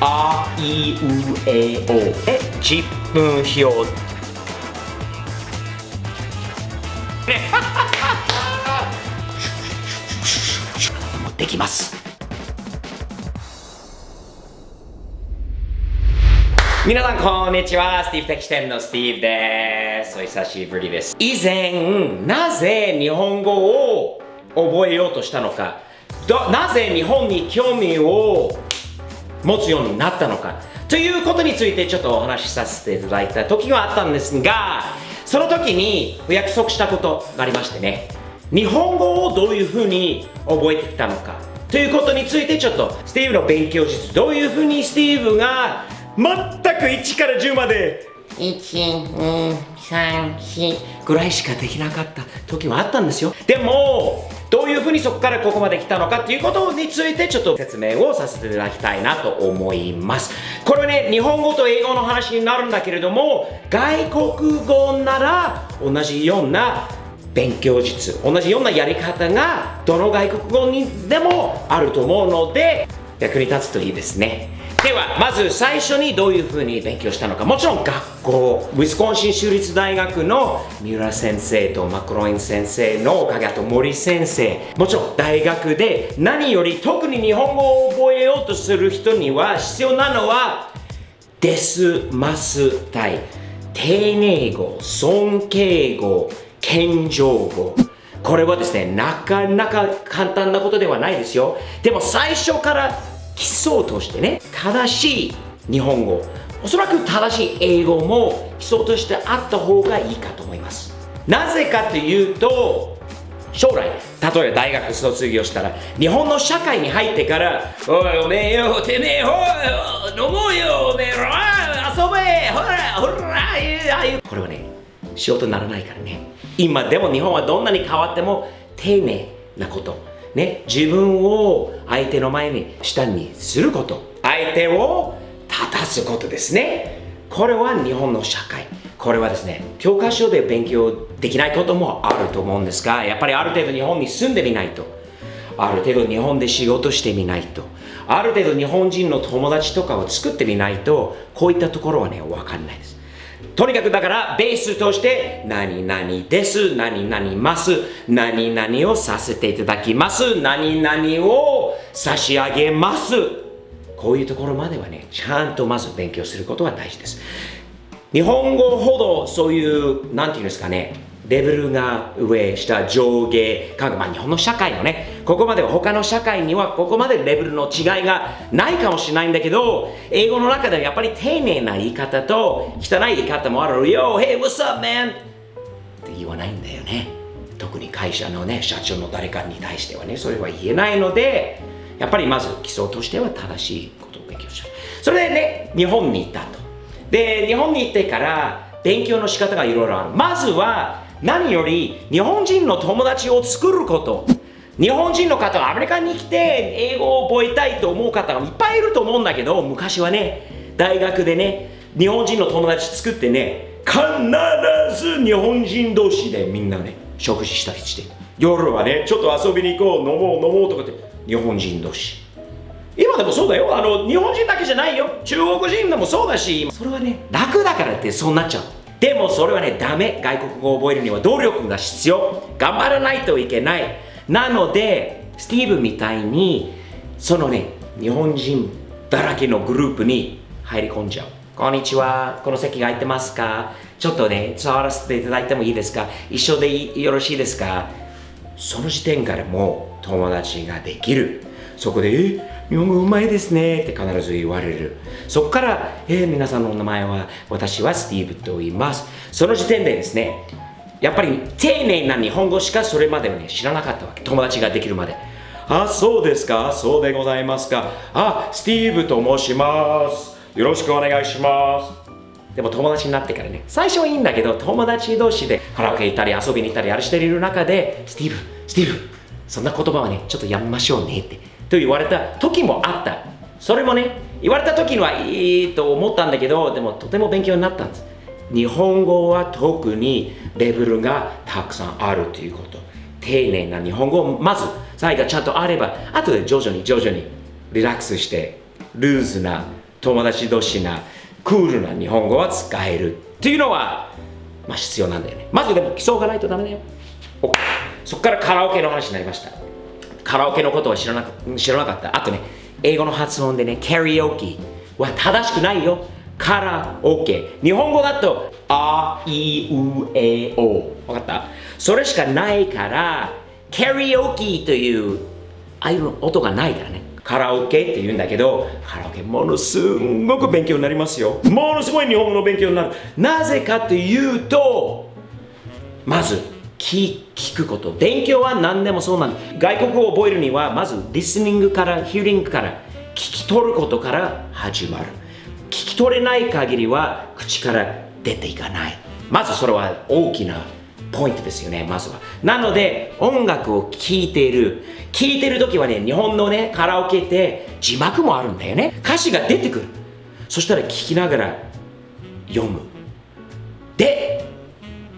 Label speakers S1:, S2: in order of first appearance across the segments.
S1: あいうえおで10分表持ってきます。皆さんこんにちは。スティーブ的視点のスティーブです。お久しぶりです。以前なぜ日本語を覚えようとしたのか、なぜ日本に興味を持つようになったのかということについてちょっとお話しさせていただいた時があったんですが、その時にお約束したことがありましてね、日本語をどういうふうに覚えてきたのかということについてちょっとスティーブの勉強術、どういうふうにスティーブが全く1から10まで1、2、3、4ぐらいしかできなかった時もあったんですよ。でもどういうふうにそこからここまで来たのかっていうことについてちょっと説明をさせていただきたいなと思います。これはね、日本語と英語の話になるんだけれども、外国語なら同じような勉強術、同じようなやり方がどの外国語にでもあると思うので役に立つといいですね。ではまず最初にどういうふうに勉強したのか。もちろん学校、ウィスコンシン州立大学の三浦先生とマクロイン先生のおかげ、あと森先生、もちろん大学で何より特に日本語を覚えようとする人には必要なのはですます体、丁寧語、尊敬語、謙譲語。これはですね、なかなか簡単なことではないですよ。でも最初から基礎としてね、正しい日本語、おそらく正しい英語も基礎としてあった方がいいかと思います。なぜかというと、将来、例えば大学卒業したら、日本の社会に入ってから、おい、おめえよ、てめえ、ほい、飲もうよ、おめえら、遊べ、ほら、ほら、これはね、仕事にならないからね。今でも日本はどんなに変わっても丁寧なこと。ね、自分を相手の前に下にすること、相手を立たすことですね。これは日本の社会、これはですね、教科書で勉強できないこともあると思うんですが、やっぱりある程度日本に住んでみないと、ある程度日本で仕事してみないと、ある程度日本人の友達とかを作ってみないと、こういったところはね、わかんないです。とにかくだからベースとして何々です、何々ます、何々をさせていただきます、何々を差し上げます。こういうところまではね、ちゃんとまず勉強することが大事です。日本語ほどそういうなんていうんですかね、レベルが上下上下まあ日本の社会のね、ここまでは他の社会にはここまでレベルの違いがないかもしれないんだけど、英語の中ではやっぱり丁寧な言い方と汚い言い方もある。Yo, hey, what's up, man? って言わないんだよね。特に会社のね、社長の誰かに対してはね、それは言えないので、やっぱりまず基礎としては正しいことを勉強した。それでね、日本に行ったと。で、日本に行ってから勉強の仕方がいろいろある。まずは何より日本人の友達を作ること。日本人の方がアメリカに来て英語を覚えたいと思う方がいっぱいいると思うんだけど、昔はね、大学でね、日本人の友達作ってね、必ず日本人同士でみんなね、食事したりして、夜はね、ちょっと遊びに行こう、飲もうとかって日本人同士。今でもそうだよ。日本人だけじゃないよ。中国人でもそうだし、それはね、楽だからってそうなっちゃう。でもそれはね、ダメ。外国語を覚えるには努力が必要。頑張らないといけない。なので、スティーブみたいに、そのね、日本人だらけのグループに入り込んじゃう。こんにちは。この席が空いてますか？ちょっとね、触らせていただいてもいいですか？一緒でよろしいですか？その時点からもう友達ができる。そこで、日本語うまいですねって必ず言われる。そこから、皆さんのお名前は、私はスティーブと言います。その時点でですね、やっぱり丁寧な日本語しかそれまではね、知らなかったわけ。友達ができるまで。あ、そうですか、そうでございますか。あ、スティーブと申します。よろしくお願いします。でも友達になってからね、最初はいいんだけど、友達同士でカラオケ行ったり遊びに行ったりあれしている中で、スティーブ、そんな言葉はね、ちょっとやめましょうねって。と言われた時もあった。それもね、言われた時にはいいと思ったんだけど、でもとても勉強になったんです。日本語は特にレベルがたくさんあるということ。丁寧な日本語をまず最後ちゃんとあれば、あとで徐々にリラックスしてルーズな友達同士なクールな日本語は使えるっていうのは、必要なんだよね。まずでも基礎がないとダメだよ。そこからカラオケの話になりました。カラオケのことは知らなかった。あとね、英語の発音でね、キャリオケは正しくないよ。カラオケ。日本語だと、あいうえお。わかった？それしかないから、キャリオケというああいう音がないからね。カラオケって言うんだけど、カラオケものすんごく勉強になりますよ。ものすごい日本語の勉強になる。なぜかというと、まず聞くこと。勉強は何でもそうなんだ。外国語を覚えるには、まずリスニングから、ヒーリングから、聞き取ることから始まる。聞き取れない限りは口から出ていかない。まずそれは大きなポイントですよね、まずは。なので、音楽を聴いている時はね、日本のね、カラオケって字幕もあるんだよね。歌詞が出てくる。そしたら聞きながら読む。で、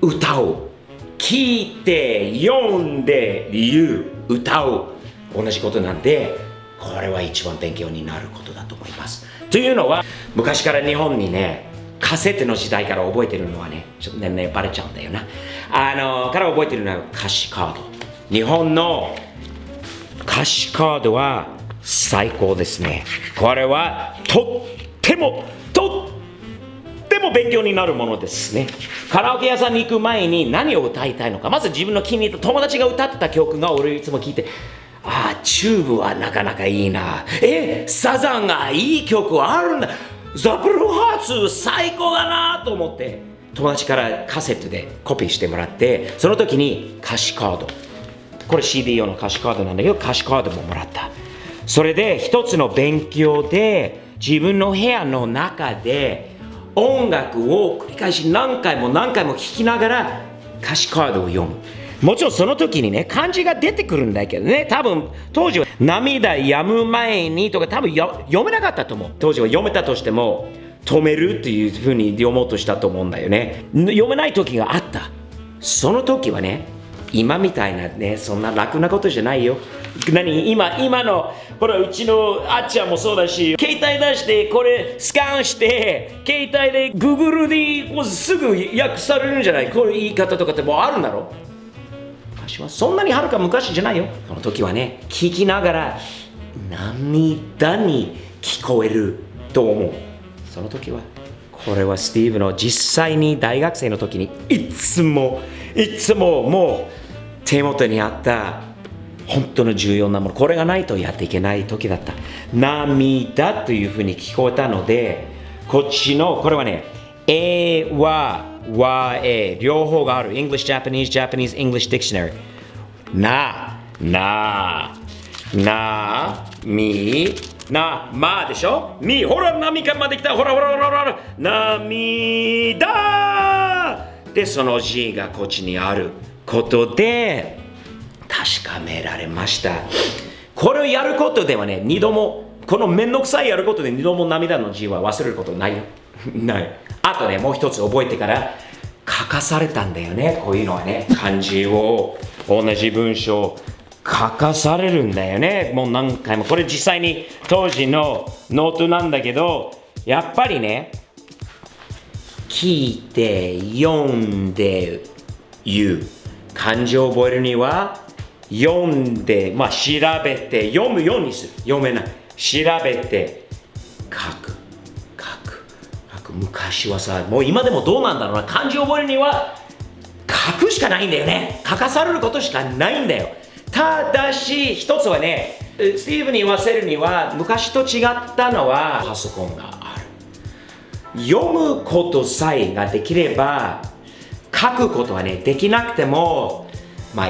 S1: 歌う。聞いて、読んで、言う、歌う。同じことなんで、これは一番勉強になることだと思います。というのは、昔から日本にね、カセットの時代から覚えてるのはね、ちょっと年々バレちゃうんだよな。から覚えてるのは歌詞カード。日本の歌詞カードは最高ですね。これはとっても勉強になるものですね。カラオケ屋さんに行く前に何を歌いたいのか、まず自分の気に入った友達が歌ってた曲が俺いつも聞いて、チューブはなかなかいいな。サザンがいい曲あるんだ。ザ・ブルーハーツ最高だなと思って、友達からカセットでコピーしてもらって、その時に歌詞カード、これ CD 用の歌詞カードなんだけど、歌詞カードももらった。それで一つの勉強で、自分の部屋の中で音楽を繰り返し何回も聴きながら歌詞カードを読む。もちろんその時にね、漢字が出てくるんだけどね、多分当時は涙止む前にとか多分読めなかったと思う。当時は読めたとしても止めるっていう風に読もうとしたと思うんだよね。読めない時があった。その時はね、今みたいなね、そんな楽なことじゃないよ。今のほら、うちのあっちゃんもそうだし、携帯出してこれスキャンして携帯で Google でもうすぐ訳されるんじゃない？こういう言い方とかってもうあるんだろ。昔はそんなにはるか昔じゃないよ。その時はね、聞きながら涙に聞こえると思う。その時はこれはスティーブの実際に大学生の時にいつももう手元にあった本当の重要なもの、これがないとやっていけない時だった。涙というふうに聞こえたので、こっちのこれはね、両方がある。English, Japanese, Japanese, English Dictionary。までしょ？ほら、涙まで来た。ほら。涙で、その字がこっちにあることで、確かめられました。これをやることではね、このめんどくさいやることで二度も涙の字は忘れることないよ。ない。あとね、もう一つ覚えてから書かされたんだよね。こういうのはね、漢字を同じ文章書かされるんだよね。もう何回も。これ実際に当時のノートなんだけど、やっぱりね、聞いて読んで言う。漢字を覚えるには読んで、調べて読むようにする。読めない。調べて書く。昔はさ、もう今でもどうなんだろうな。漢字を覚えるには書くしかないんだよね。書かされることしかないんだよ。ただし一つはね、スティーブに言わせるには昔と違ったのはパソコンがある。読むことさえができれば書くことはね、できなくても、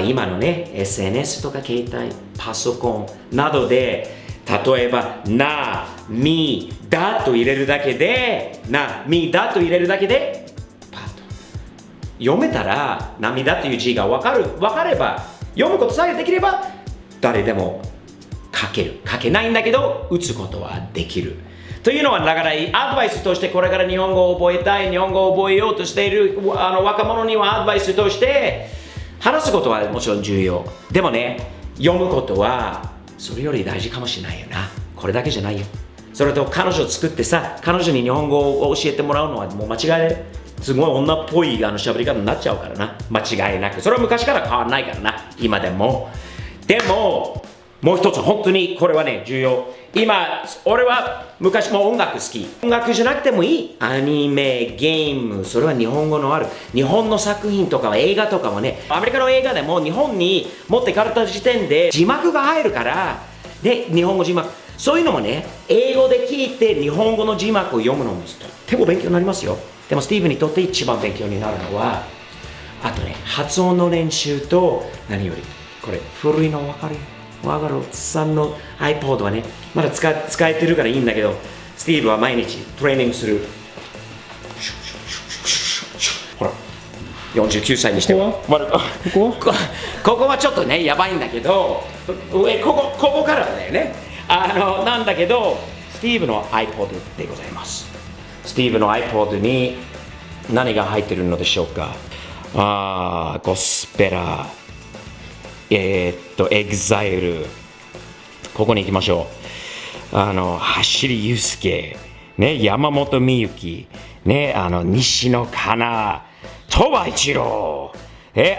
S1: 今のね、SNS とか携帯、パソコンなどで、例えば、涙と入れるだけで、パッと読めたら、涙という字が分かれば、読むことさえできれば、誰でも書ける。書けないんだけど、打つことはできる。というのは、だからアドバイスとして、これから日本語を覚えたい、日本語を覚えようとしている若者にはアドバイスとして、話すことはもちろん重要。でもね、読むことはそれより大事かもしれないよな。これだけじゃないよ。それと彼女を作ってさ、彼女に日本語を教えてもらうのはもう間違いない。すごい女っぽい喋り方になっちゃうからな。間違いなく。それは昔から変わらないからな。今でも。でも、もう一つ、本当にこれはね、重要。今、俺は昔も音楽好き。音楽じゃなくてもいい。アニメ、ゲーム、それは日本語のある。日本の作品とか映画とかもね、アメリカの映画でも日本に持ってかれた時点で字幕が入るから、で、日本語字幕。そういうのもね、英語で聞いて日本語の字幕を読むのもとっても勉強になりますよ。でもスティーブにとって一番勉強になるのは、あとね、発音の練習と、何より、これ、古いの分かる？さんの iPod はね、まだ使えてるからいいんだけど、スティーブは毎日トレーニングする。ほら、49歳にしては。ここはちょっとね、やばいんだけど、ここからだよね。なんだけど、スティーブの iPod でございます。スティーブの iPod に何が入ってるのでしょうか。ゴスペラ、EXILE、ここに行きましょう。走りゆうすけ、ね、山本美幸、ね、西野カナ、鳥羽一郎、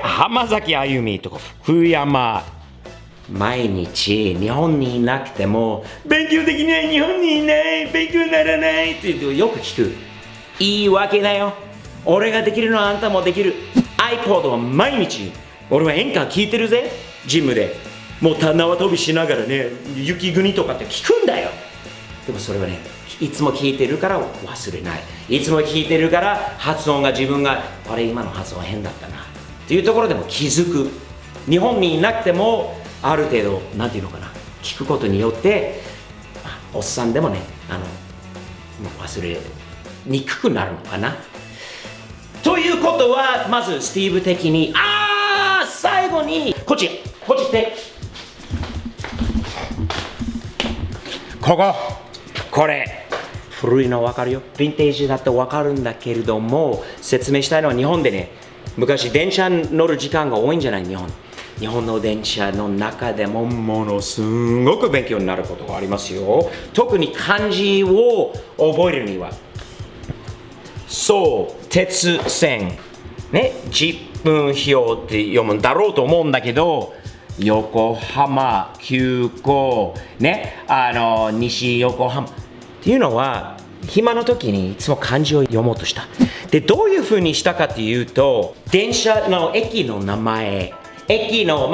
S1: 浜崎あゆみとか福山。毎日日本にいなくても勉強できない、日本にいない、勉強にならないって言うとよく聞く。いいわけだよ。俺ができるのはあんたもできる。 iPod は毎日俺は演歌聴いてるぜ。ジムでもう縄跳びしながらね、雪国とかって聞くんだよ。でもそれはね、いつも聞いてるから忘れない。いつも聞いてるから発音が自分があれ今の発音変だったなっていうところでも気づく。日本にいなくてもある程度なんていうのかな、聞くことによっておっさんでもね、忘れにくくなるのかな。ということはまずスティーブ的に最後にこっちってこれ古いの分かるよ。ヴィンテージだって分かるんだけれども、説明したいのは日本でね、昔電車に乗る時間が多いんじゃない。日本の電車の中でもものすごく勉強になることがありますよ。特に漢字を覚えるには、そう鉄線ね、10分表って読むんだろうと思うんだけど、横浜、急行ね、西横浜っていうのは暇の時にいつも漢字を読もうとした。で、どういう風にしたかっていうと、電車の駅の名前、駅の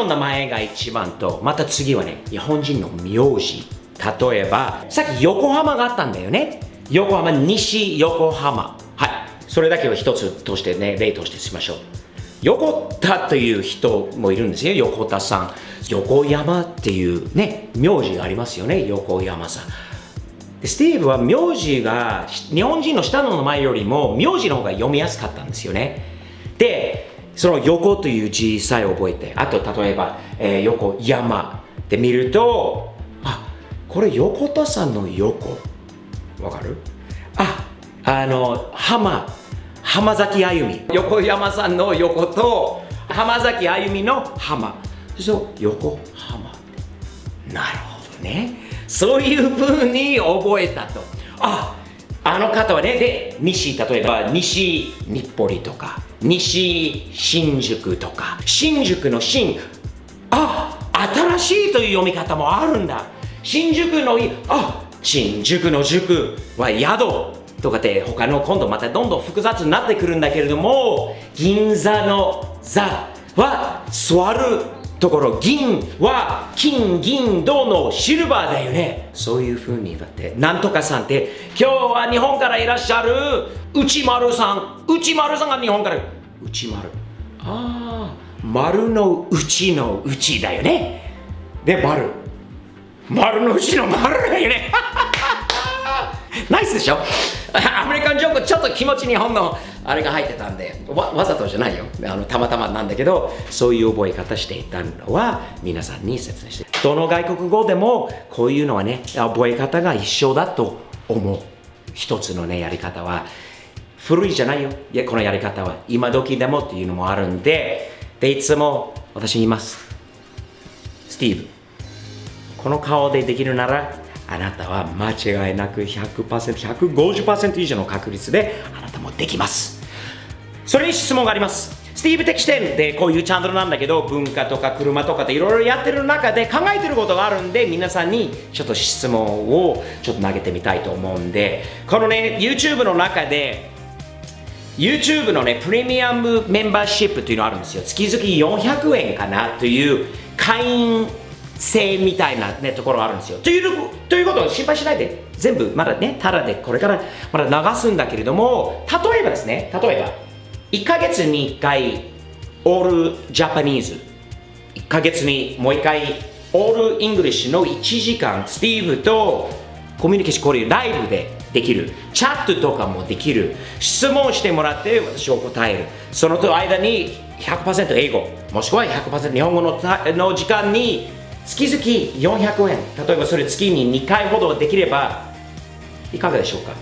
S1: 名前が一番と、また次はね、日本人の名字。例えばさっき横浜があったんだよね。横浜、西横浜。はい、それだけを一つとしてね、例としてしましょう。横田という人もいるんですよ。横田さん。横山っていうね、名字がありますよね。横山さん。でスティーブは名字が日本人の下の名前よりも名字の方が読みやすかったんですよね。で、その横という字さえ覚えて、あと例えば、横山で見ると、これ横田さんの横わかる？浜崎あゆみ、横山さんの横と浜崎あゆみの浜、そう横浜。なるほどね。そういう風に覚えたと。あの方はね、で西、例えば西日暮里とか西新宿とか、新宿の新、新しいという読み方もあるんだ。新宿の新宿の宿は宿とかって他の今度またどんどん複雑になってくるんだけれども、銀座の座は座るところ、銀は金銀銅のシルバーだよね。そういう風にだってなんとかさんって、今日は日本からいらっしゃる内丸さんが日本から内丸、丸の内の内だよね。で丸の内の丸だよねナイスでしょ。アメリカンジョーク、ちょっと気持ち日本のあれが入ってたんで、わざとじゃないよ、たまたまなんだけど、そういう覚え方していたのは皆さんに説明して、どの外国語でもこういうのはね、覚え方が一緒だと思う。一つのね、やり方は古いじゃないよ。いや、このやり方は今時でもっていうのもあるんで、いつも私言います。スティーブ、この顔でできるならあなたは間違いなく 100%、150% 以上の確率であなたもできます。それに質問があります。スティーブ的視点でこういうチャンネルなんだけど、文化とか車とかっていろいろやってる中で考えてることがあるんで、皆さんにちょっと質問をちょっと投げてみたいと思うんで、このね YouTube の中で YouTube のねプレミアムメンバーシップというのがあるんですよ。月々400円かなという会員制みたいな、ね、ところがあるんですよ。ということを心配しないで、全部まだねただでこれからまだ流すんだけれども、例えばですね、例えば1ヶ月に1回オールジャパニーズ、1ヶ月にもう1回オールイングリッシュの1時間スティーブとコミュニケーション、これライブでできる、チャットとかもできる、質問してもらって私を答える、その間に 100% 英語もしくは 100% 日本語の時間に月々400円、例えばそれ月に2回ほどできればいかがでしょうか。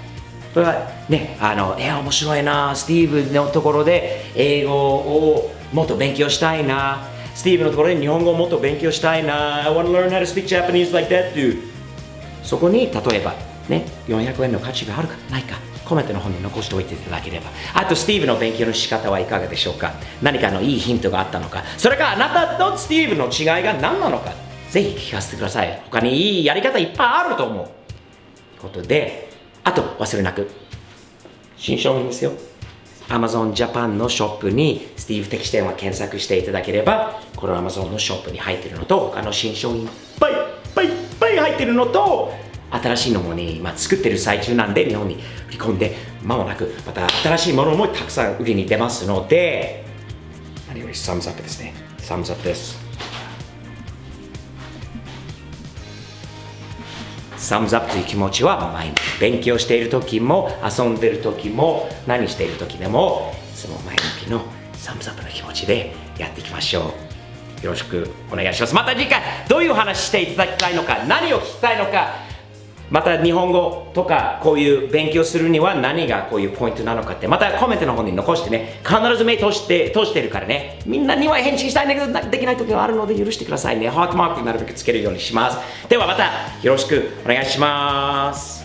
S1: それはね、面白いな、スティーブのところで英語をもっと勉強したいな、スティーブのところで日本語をもっと勉強したいな、I want to learn how to speak Japanese like that という、そこに例えばね、400円の価値があるかないか、コメントの方に残しておいていただければ。あとスティーブの勉強の仕方はいかがでしょうか。何かのいいヒントがあったのか、それからあなたとスティーブの違いが何なのか、ぜひ聞かせてください。他にいいやり方いっぱいあると思うということで、あと忘れなく新商品ですよ。 Amazon Japan のショップにスティーブ的視点は検索していただければ、この Amazon のショップに入っているのと、他の新商品いっぱい入っているのと、新しいのもね今作ってる最中なんで、日本に振り込んで間もなくまた新しいものもたくさん売りに出ますので、何よりサムズアップですね。サムズアップです。サムズアップという気持ちは毎日勉強している時も遊んでいる時も何している時でも、その毎日のサムズアップの気持ちでやっていきましょう。よろしくお願いします。また次回どういう話していただきたいのか、何を聞きたいのか、また日本語とかこういう勉強するには何がこういうポイントなのかって、またコメントの方に残してね、必ず目通してるからね、みんなには返信したいんだけどできない時があるので許してくださいね。ハートマークなるべくつけるようにします。ではまたよろしくお願いします。